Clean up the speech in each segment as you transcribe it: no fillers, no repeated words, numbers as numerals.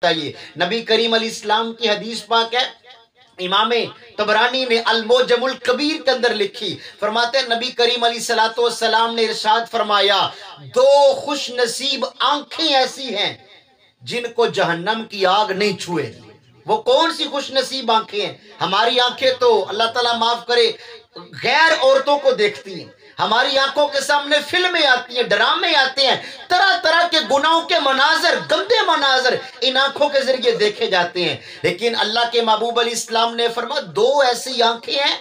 چاہیے۔ نبی کریم علیہ السلام کی حدیث پاک ہے، امام طبرانی نے المعجم الکبیر کے اندر لکھی، فرماتے ہیں نبی کریم علیہ السلام نے ارشاد فرمایا، دو خوش نصیب آنکھیں ایسی ہیں جن کو جہنم کی آگ نہیں چھوئے گی۔ وہ کون سی خوش نصیب آنکھیں ہیں؟ ہماری آنکھیں تو اللہ تعالیٰ معاف کرے غیر عورتوں کو دیکھتی ہیں، ہماری آنکھوں کے سامنے فلمیں آتی ہیں، ڈرامے آتے ہیں، طرح طرح کے گناہوں کے مناظر، گندے مناظر ان آنکھوں کے ذریعے دیکھے جاتے ہیں۔ لیکن اللہ کے محبوب علیہ السلام نے فرمایا دو ایسی آنکھیں ہیں،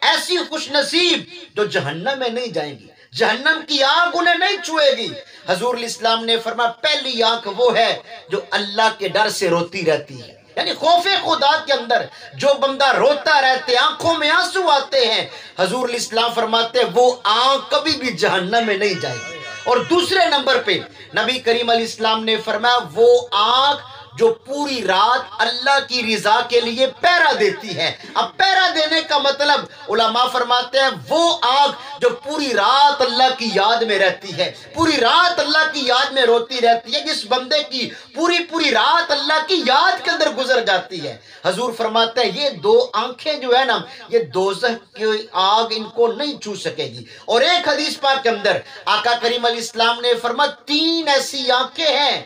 ایسی خوش نصیب جو جہنم میں نہیں جائیں گی، جہنم کی آگ انہیں نہیں چھوئے گی۔ حضور علیہ السلام نے فرمایا پہلی آنکھ وہ ہے جو اللہ کے ڈر سے روتی رہتی ہے، یعنی خوف خدا کے اندر جو بندہ روتا رہتے، آنکھوں میں آنسو آتے ہیں، حضور علیہ السلام فرماتے ہیں وہ آنکھ کبھی بھی جہنم میں نہیں جائے گی۔ اور دوسرے نمبر پہ نبی کریم علیہ السلام نے فرمایا وہ آنکھ جو پوری رات اللہ کی رضا کے لیے پہرا دیتی ہے۔ اب پہرا دینے کا مطلب علماء فرماتے ہیں وہ آنکھ جو پوری رات اللہ کی یاد میں رہتی ہے، پوری رات اللہ کی یاد میں روتی رہتی ہے، جس بندے کی پوری رات اللہ کی یاد کے اندر گزر جاتی ہے۔ حضور فرماتے ہیں یہ دو آنکھیں جو ہے نا، یہ دوزخ کی آگ ان کو نہیں چھو سکے گی۔ اور ایک حدیث پاک کے اندر آقا کریم علیہ السلام نے فرمایا تین ایسی آنکھیں ہیں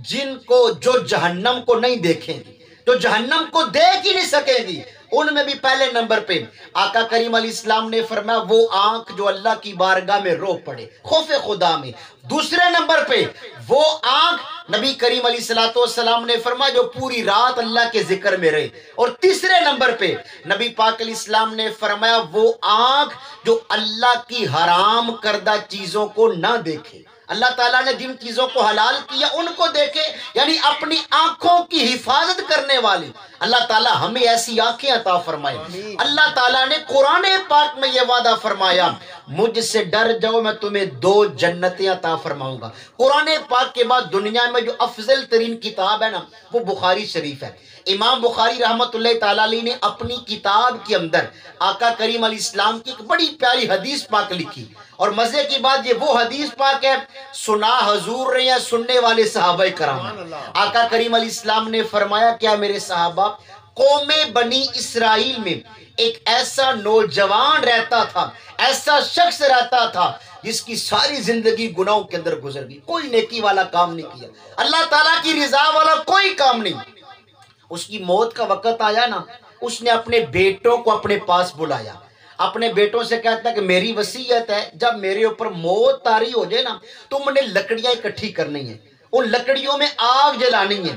جن کو جو جہنم کو نہیں دیکھیں گی، جو جہنم کو دیکھ ہی نہیں سکیں گی۔ ان میں بھی پہلے نمبر پہ آقا کریم علیہ السلام نے فرمایا وہ آنکھ جو اللہ کی بارگاہ میں رو پڑے خوف خدا میں۔ دوسرے نمبر پہ وہ آنکھ نبی کریم علیہ السلام نے فرمایا جو پوری رات اللہ کے ذکر میں رہے۔ اور تیسرے نمبر پہ نبی پاک علیہ السلام نے فرمایا وہ آنکھ جو اللہ کی حرام کردہ چیزوں کو نہ دیکھے، اللہ تعالیٰ نے جن چیزوں کو حلال کیا ان کو دیکھے، یعنی اپنی آنکھوں کی حفاظت کرنے والی۔ اللہ تعالیٰ ہمیں ایسی آنکھیں عطا فرمائے۔ اللہ تعالیٰ نے قرآن پاک میں یہ وعدہ فرمایا مجھ سے ڈر جاؤ میں تمہیں دو جنتیں عطا فرماؤں گا۔ قرآن پاک کے بعد دنیا میں جو افضل ترین کتاب ہے نا وہ بخاری شریف ہے۔ امام بخاری رحمت اللہ تعالیٰ علیہ نے اپنی کتاب کے اندر آقا کریم علیہ السلام کی ایک بڑی پیاری حدیث پاک لکھی، اور مزے کی بات یہ وہ حدیث پاک ہے سنا حضور رہے ہیں سننے والے صحابہ کرام۔ آقا کریم علیہ السلام نے فرمایا کیا میرے صحابہ، قوم بنی اسرائیل میں ایک ایسا نوجوان رہتا تھا، ایسا شخص رہتا تھا جس کی ساری زندگی گناہوں کے اندر گزر گئی، کوئی نیکی والا کام نہیں کیا، اللہ تعالیٰ کی رضا والا کوئی کام نہیں۔ اس کی موت کا وقت آیا نا، اس نے اپنے بیٹوں کو اپنے پاس بلایا، اپنے بیٹوں سے کہتا ہے کہ میری وصیت ہے جب میرے اوپر موت طاری ہو جائے نا تم نے لکڑیاں اکٹھی کرنی ہیں، ان لکڑیوں میں آگ جلانی ہے،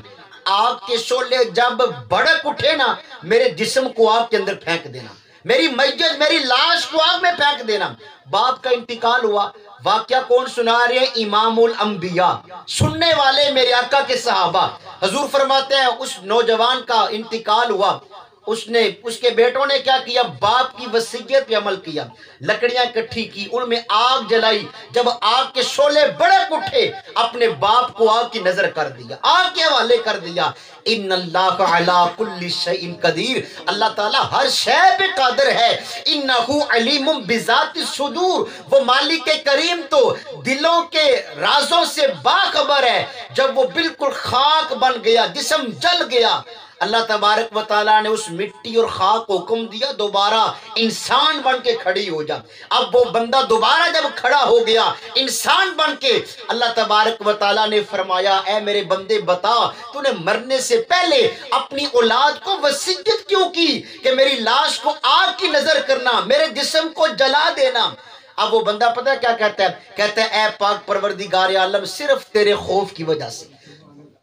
آگ کے شعلے جب بھڑک اٹھے نا میرے جسم کو آگ کے اندر پھینک دینا، میری میت میری لاش کو آگ میں پھینک دینا۔ باپ کا انتقال ہوا، واقعہ کون سنا رہے ہیں؟ امام الانبیاء، سننے والے میرے آقا کے صحابہ۔ حضور فرماتے ہیں اس نوجوان کا انتقال ہوا، اس کے بیٹوں نے کیا کیا؟ باپ کی وصیت پہ عمل کیا، لکڑیاں اکٹھی کی، ان میں آگ جلائی، جب آگ کے شعلے بڑک اٹھے اپنے باپ کو آگ کی نظر کر دیا، آگ کے حوالے کر دیا۔ ان اللہ علی کل شیء قدیر، اللہ تعالیٰ ہر شے پہ قادر ہے۔ انہ علیم بذات الصدور، وہ مالک کریم تو دلوں کے رازوں سے باخبر ہے۔ جب وہ بالکل خاک بن گیا، جسم جل گیا، اللہ تبارک و تعالیٰ نے اس مٹی اور خاک کو حکم دیا دوبارہ انسان بن کے کھڑی ہو جا۔ اب وہ بندہ دوبارہ جب کھڑا ہو گیا انسان بن کے، اللہ تبارک و تعالیٰ نے فرمایا اے میرے بندے بتا تو نے مرنے سے پہلے اپنی اولاد کو وصیت کیوں کی کہ میری لاش کو آگ کی نظر کرنا، میرے جسم کو جلا دینا۔ اب وہ بندہ پتہ کیا کہتا ہے اے پاک پروردگار عالم صرف تیرے خوف کی وجہ سے،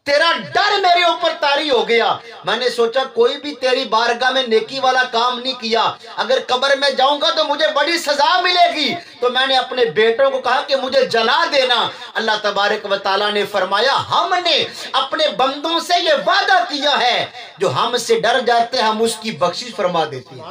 تیرا ڈر میرے اوپر طاری ہو گیا، میں نے سوچا کوئی بھی تیری بارگاہ میں نیکی والا کام نہیں کیا، اگر قبر میں جاؤں گا تو مجھے بڑی سزا ملے گی، تو میں نے اپنے بیٹوں کو کہا کہ مجھے جلا دینا۔ اللہ تبارک و تعالیٰ نے فرمایا ہم نے اپنے بندوں سے یہ وعدہ کیا ہے جو ہم سے ڈر جاتے ہیں ہم اس کی بخشش فرما دیتے ہیں۔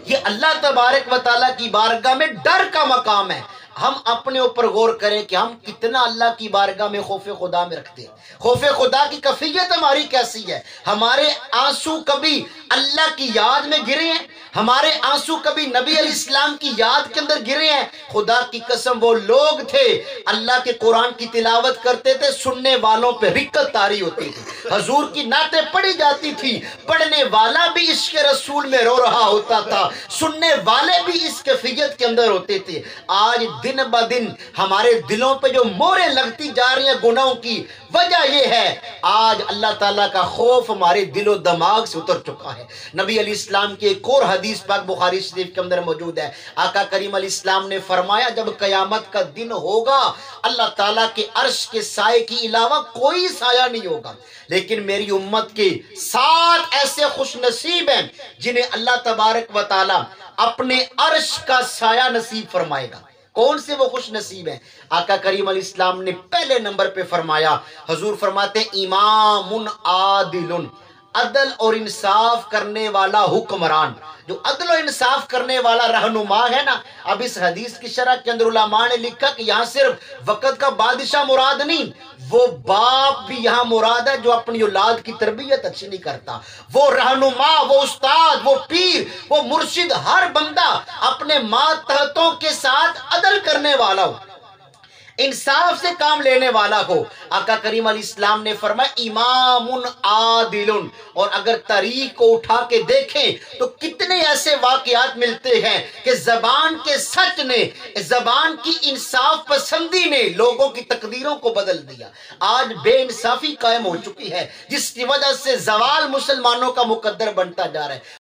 یہ اللہ تبارک و تعالیٰ کی بارگاہ میں ڈر کا مقام ہے۔ ہم اپنے اوپر غور کریں کہ ہم کتنا اللہ کی بارگاہ میں خوف خدا میں رکھتے ہیں، خوف خدا کی کیفیت ہماری کیسی ہے؟ ہمارے آنسو کبھی اللہ کی یاد میں گرے ہیں؟ ہمارے آنسو کبھی نبی علیہ السلام کی یاد کے اندر گرے ہیں؟ خدا کی قسم وہ لوگ تھے اللہ کے قرآن کی تلاوت کرتے تھے، سننے والوں پہ رکت طاری ہوتی تھی، حضور کی نعتیں پڑھی جاتی تھی، پڑھنے والا بھی عشق رسول میں رو رہا ہوتا تھا، سننے والے بھی اس کیفیت کے اندر ہوتے تھے۔ آج دن بدن ہمارے دلوں پہ جو موریں لگتی جا رہی ہیں گناہوں کی، وجہ یہ ہے آج اللہ تعالیٰ کا خوف ہمارے دل و دماغ سے اتر چکا ہے۔ نبی علیہ السلام کی ایک اور حدیث پاک بخاری شریف کے اندر موجود ہے، آقا کریم علیہ السلام نے فرمایا جب قیامت کا دن ہوگا اللہ تعالیٰ کے عرش کے سائے کی علاوہ کوئی سایہ نہیں ہوگا، لیکن میری امت کے 7 ایسے خوش نصیب ہیں جنہیں اللہ تبارک و تعالیٰ اپنے عرش کا سایہ نصیب فرمائے گا۔ کون سے وہ خوش نصیب ہیں؟ آقا کریم علیہ السلام نے پہلے نمبر پہ فرمایا، حضور فرماتے ہیں امام عادل، عدل اور انصاف کرنے والا حکمران۔ جو عدل و انصاف کرنے والا رہنما ہے نا، اب اس حدیث کی شرح کے اندر علماء نے لکھا کہ یہاں صرف وقت کا بادشاہ مراد نہیں، وہ باپ بھی یہاں مراد ہے جو اپنی اولاد کی تربیت اچھی نہیں کرتا، وہ رہنما، وہ استاد، وہ پیر، وہ مرشد، ہر بندہ اپنے ماتحتوں کے ساتھ عدل کرنے والا ہو، انصاف سے کام لینے والا ہو۔ آقا کریم علیہ السلام نے فرمایا امام عادل، اور اگر تاریخ کو اٹھا کے دیکھیں تو کتنے ایسے واقعات ملتے ہیں کہ زبان کے سچ نے، زبان کی انصاف پسندی نے لوگوں کی تقدیروں کو بدل دیا۔ آج بے انصافی قائم ہو چکی ہے جس کی وجہ سے زوال مسلمانوں کا مقدر بنتا جا رہا ہے۔